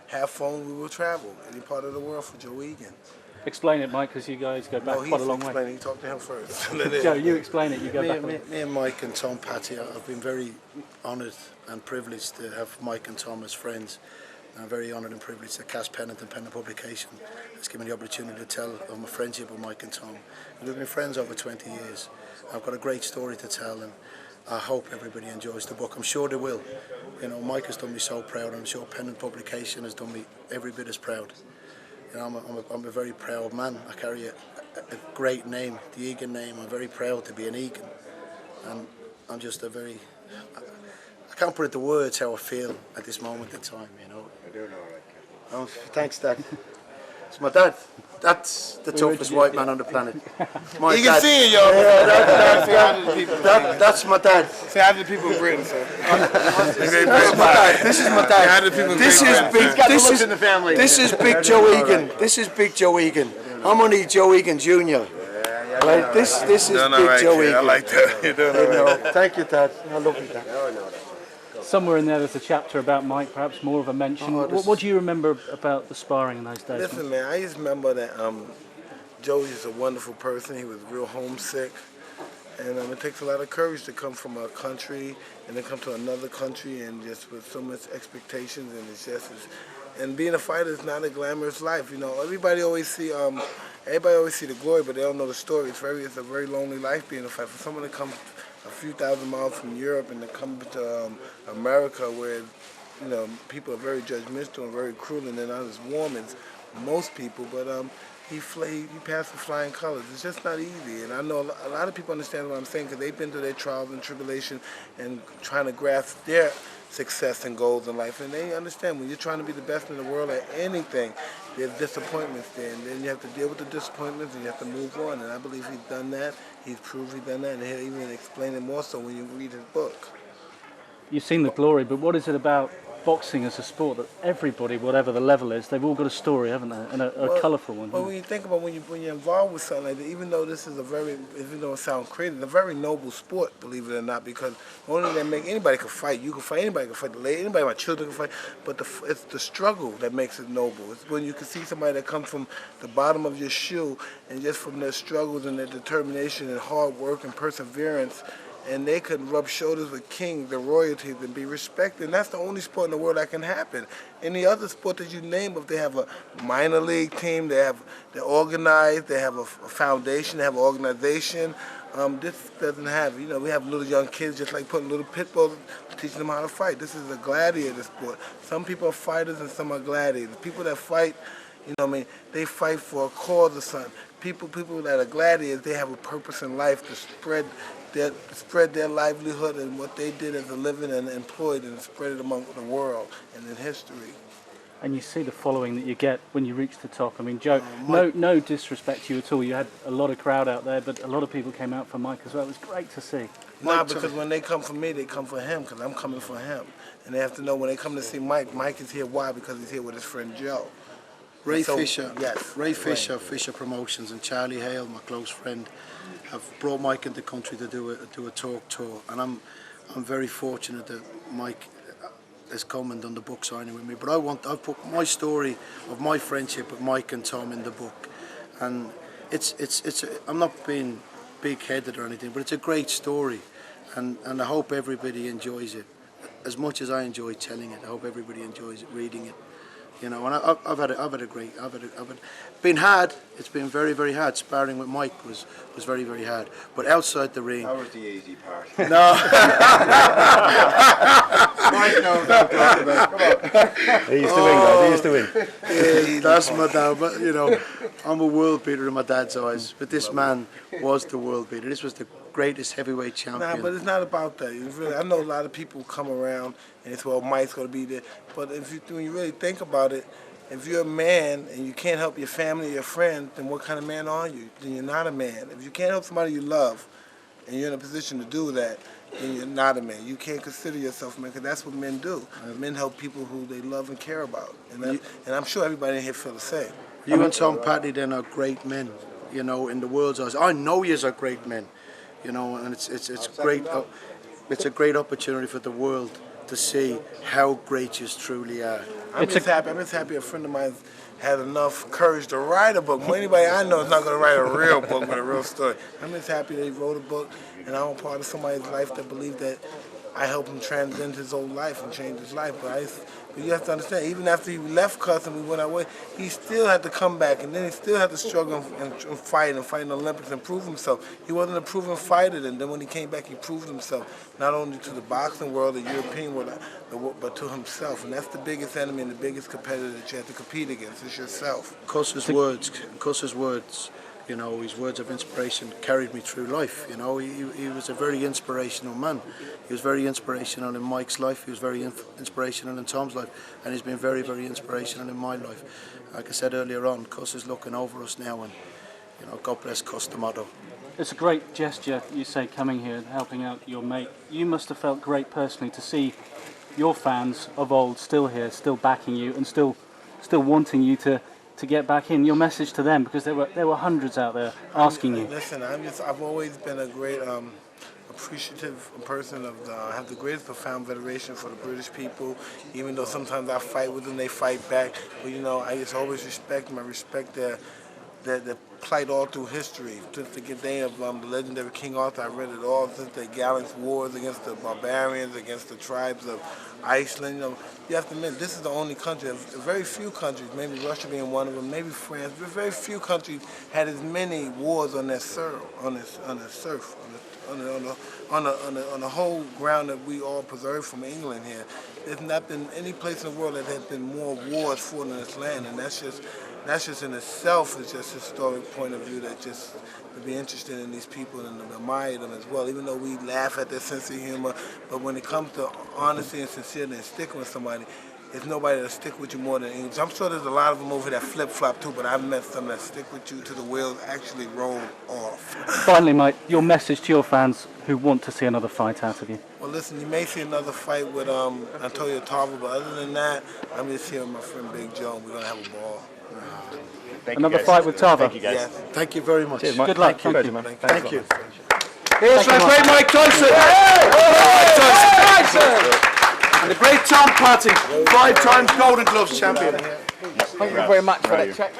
have fun, we will travel any part of the world for Joe Egan. Explain it, Mike, because you guys go back quite a long way. You talk to him first. Joe, you explain it. You go back. Me and Mike and Tom Patty, I've been very honoured and privileged to have Mike and Tom as friends. I'm very honoured and privileged that Cass Pennant and Pennant Publication has given me the opportunity to tell of my friendship with Mike and Tom. We've been friends over 20 years. I've got a great story to tell, and I hope everybody enjoys the book. I'm sure they will. You know, Mike has done me so proud, and I'm sure Pennant Publication has done me every bit as proud. You know, I'm a very proud man. I carry a great name, the Egan name. I'm very proud to be an Egan, and I'm just a very. I can't put into words how I feel at this moment in time. You know. I don't know. Oh, thanks, Dad. It's my dad. That's the toughest white man on the planet. My You can see it, y'all. That's my dad. Say hi to the people in Britain, sir. This is my dad. This is Big Joe Egan. This is Big Joe Egan. I'm only Joe Egan Jr. Right? This is Big Joe Egan. I like that. You're doing all right. Thank you, Dad. I love you, Dad. Somewhere in there's a chapter about Mike, perhaps more of a mention. What do you remember about the sparring in those days? Listen, man, I just remember that Joey's a wonderful person. He was real homesick. And it takes a lot of courage to come from a country and then come to another country and just with so much expectations, and and being a fighter is not a glamorous life. You know, everybody always see the glory, but they don't know the story. It's a very lonely life being a fighter. For someone to come a few thousand miles from Europe and to come to America, where people are very judgmental and very cruel, and they're not as warm as most people, but he passed with flying colors. It's just not easy, and I know a lot of people understand what I'm saying because they've been through their trials and tribulation and trying to grasp their success and goals in life, and they understand when you're trying to be the best in the world at anything, there's disappointments there, and then you have to deal with the disappointments and you have to move on, and I believe he's done that. He's proved he's done that, and he'll even explain it more so when you read his book. You've seen the glory, but what is it about boxing as a sport that everybody, whatever the level is, they've all got a story, haven't they? And a colourful one. Well, when you think about when you're involved with something like that, even though this is even though it sounds crazy, it's a very noble sport, believe it or not, because the only thing that makes anybody can fight. You can fight, anybody can fight the lady, anybody, my children can fight, but it's the struggle that makes it noble. It's when you can see somebody that comes from the bottom of your shoe and just from their struggles and their determination and hard work and perseverance, and they could rub shoulders with kings, the royalties, and be respected. And that's the only sport in the world that can happen. Any other sport that you name, if they have a minor league team, they're organized, they have a foundation, they have an organization. This doesn't have. We have little young kids just like putting little pit bulls, teaching them how to fight. This is a gladiator sport. Some people are fighters and some are gladiators. People that fight, they fight for a cause or something. People that are gladiators, they have a purpose in life to spread their livelihood and what they did as a living and employed, and spread it among the world and in history. And you see the following that you get when you reach the top. I mean, Joe, no disrespect to you at all. You had a lot of crowd out there, but a lot of people came out for Mike as well. It was great to see. Nah, because when they come for me, they come for him, because I'm coming for him. And they have to know when they come to see Mike, Mike is here. Why? Because he's here with his friend Joe. Ray Fisher, yes, Ray Fisher, Fisher Promotions, and Charlie Hale, my close friend, have brought Mike into the country to do a talk tour, and I'm very fortunate that Mike has come and done the book signing with me. But I've put my story of my friendship with Mike and Tom in the book, and I'm not being big-headed or anything, but it's a great story, and I hope everybody enjoys it as much as I enjoy telling it. I hope everybody enjoys reading it. And been hard. It's been very, very hard. Sparring with Mike was very, very hard. But outside the ring, that was the easy part. No. Mike knows what I'm talking about. Come on. He used to win, guys. He used to win. Yeah, that's my dad. But I'm a world beater in my dad's eyes. But this man was the world beater. This was the greatest heavyweight champion. Nah, but it's not about that. I know a lot of people come around and it's, well, Mike's going to be there. But when you really think about it, if you're a man and you can't help your family or your friends, then what kind of man are you? Then you're not a man. If you can't help somebody you love and you're in a position to do that, then you're not a man. You can't consider yourself a man, because that's what men do. Men help people who they love and care about. And I'm sure everybody in here feel the same. You and Tom Patty then are great men, in the world's eyes. I know yous are great men. And it's great. It's a great opportunity for the world to see how great you truly are. I'm just happy a friend of mine had enough courage to write a book. More anybody I know is not going to write a real book with a real story. I'm just happy that he wrote a book, and I'm a part of somebody's life that believed that I helped him transcend his old life and change his life. But you have to understand, even after he left Cuss and we went our way, he still had to come back, and then he still had to struggle and fight in the Olympics and prove himself. He wasn't a proven fighter, and then when he came back, he proved himself, not only to the boxing world, the European world, but to himself. And that's the biggest enemy and the biggest competitor that you have to compete against. It's yourself. Cuss's words, you know, his words of inspiration carried me through life. You know, he was a very inspirational man. He was very inspirational in Mike's life. He was very inspirational in Tom's life, and he's been very, very inspirational in my life. Like I said earlier on, Cuss is looking over us now, and you know, God bless Cuss the motto. It's a great gesture, you say, coming here and helping out your mate. You must have felt great personally to see your fans of old still here, still backing you, and still wanting you to get back in. Your message to them, because there were hundreds out there asking you. Listen, I've always been a great appreciative person I have the greatest profound veneration for the British people. Even though sometimes I fight with them, they fight back. But you know, I just always respect them. I respect their plight all through history. Since the day of the legendary King Arthur, I read it all. Since the gallant wars against the barbarians, against the tribes of Iceland. You know, you have to admit, this is the only country, very few countries, maybe Russia being one of them, maybe France, but very few countries had as many wars on their surf, on the whole ground that we all preserved from England here. There's not been any place in the world that has been more wars fought in this land, and that's just in itself is just a historic point of view that just to be interested in these people and to admire them as well, even though we laugh at their sense of humor. But when it comes to honesty and sincerity and sticking with somebody, there's nobody that'll stick with you more than English. I'm sure there's a lot of them over that flip-flop too, but I've met some that stick with you to the wheels actually roll off. Finally, Mike, your message to your fans who want to see another fight out of you. Well, listen, you may see another fight with Antonio Tarver, but other than that, I'm just here with my friend Big Joe, and we're going to have a ball. Another fight with Tarver. Thank you, guys. Yes. Thank you very much. Cheers, Mike. Good luck. Thank you. Thank you. Here's my great Mike Tyson. Tyson. And the great Tom Patty, 5 times Golden Gloves champion. Thank you very much for that check.